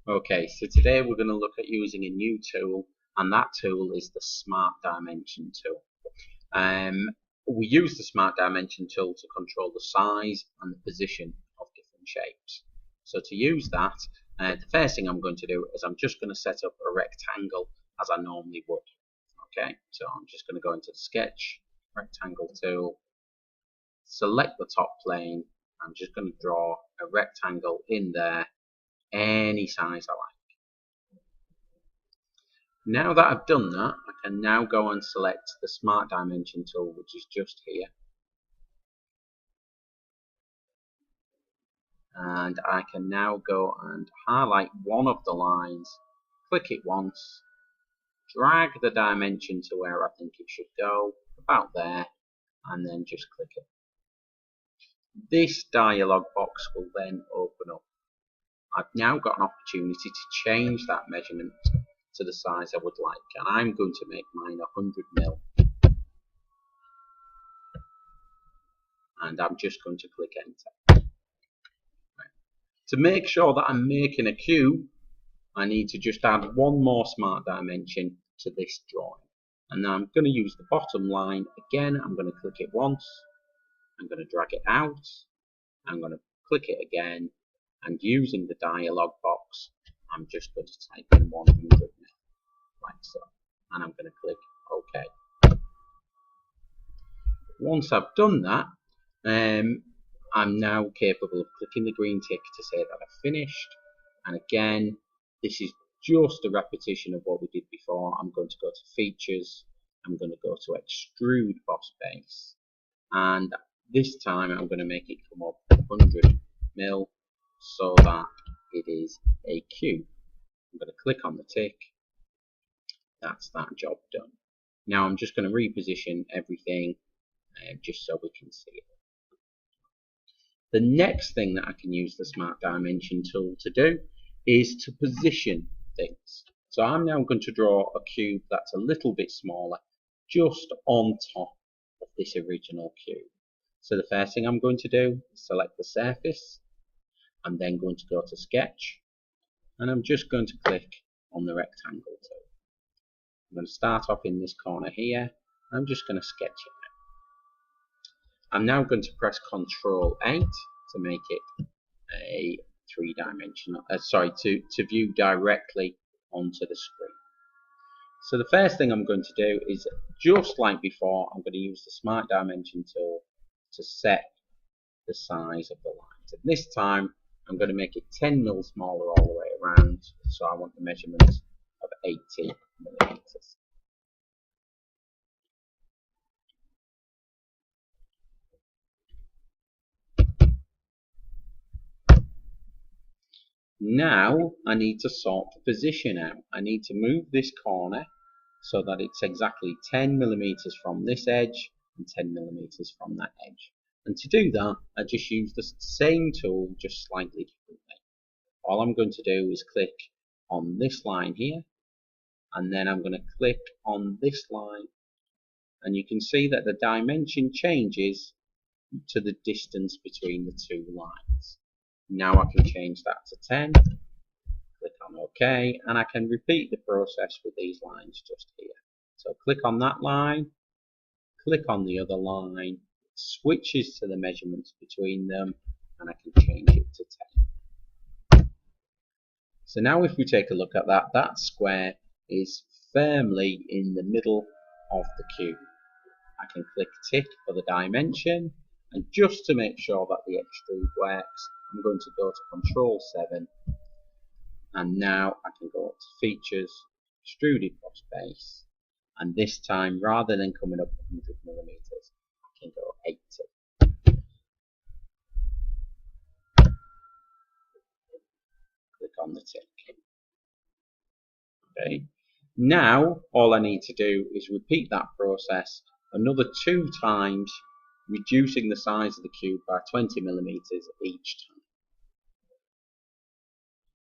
Okay, so today we're going to look at using a new tool, and that tool is the Smart Dimension tool. We use the Smart Dimension tool to control the size and the position of different shapes. So to use that, the first thing I'm going to do is I'm just going to set up a rectangle as I normally would. Okay, so I'm just going to go into the Sketch, Rectangle tool, select the top plane. I'm just going to draw a rectangle in there, any size I like. Now that I've done that, I can now go and select the Smart Dimension tool, which is just here. And I can now go and highlight one of the lines, click it once, drag the dimension to where I think it should go, about there, and then just click it. This dialog box will then open up. I've now got an opportunity to change that measurement to the size I would like, and I'm going to make mine 100mm, and I'm just going to click enter. Right. To make sure that I'm making a cube, I need to just add one more Smart Dimension to this drawing, and now I'm going to use the bottom line again. I'm going to click it once, I'm going to drag it out, I'm going to click it again, and using the dialog box, I'm just going to type in 100mm, like so, and I'm going to click OK. Once I've done that, I'm now capable of clicking the green tick to say that I've finished, and again, this is just a repetition of what we did before. I'm going to go to Features, I'm going to go to Extrude Boss Base, and this time I'm going to make it come up 100mm so that it is a cube. I'm going to click on the tick. That's that job done. Now I'm just going to reposition everything just so we can see it. The next thing that I can use the Smart Dimension tool to do is to position things. So I'm now going to draw a cube that's a little bit smaller, just on top of this original cube. So the first thing I'm going to do is select the surface. I'm then going to go to Sketch, and I'm just going to click on the rectangle tool. I'm going to start off in this corner here. I'm just going to sketch it out. I'm now going to press Ctrl 8 to make it a three-dimensional, to view directly onto the screen. So the first thing I'm going to do is, just like before, I'm going to use the Smart Dimension tool to set the size of the lines. And this time I'm going to make it 10mm smaller all the way around, so I want the measurement of 80mm. Now I need to sort the position out. I need to move this corner so that it's exactly 10mm from this edge and 10mm from that edge. And to do that, I just use the same tool, just slightly differently. All I'm going to do is click on this line here, and then I'm going to click on this line, and you can see that the dimension changes to the distance between the two lines. Now I can change that to 10, click on OK, and I can repeat the process with these lines just here. So click on that line, click on the other line, switches to the measurements between them, and I can change it to 10. So now if we take a look at that, that square is firmly in the middle of the cube. I can click tick for the dimension, and just to make sure that the extrude works, I'm going to go to Ctrl 7, and now I can go to Features, Extruded Boss Base, and this time, rather than coming up 100mm, I can go 80. Click on the tick. Okay. Now all I need to do is repeat that process another 2 times, reducing the size of the cube by 20mm each time.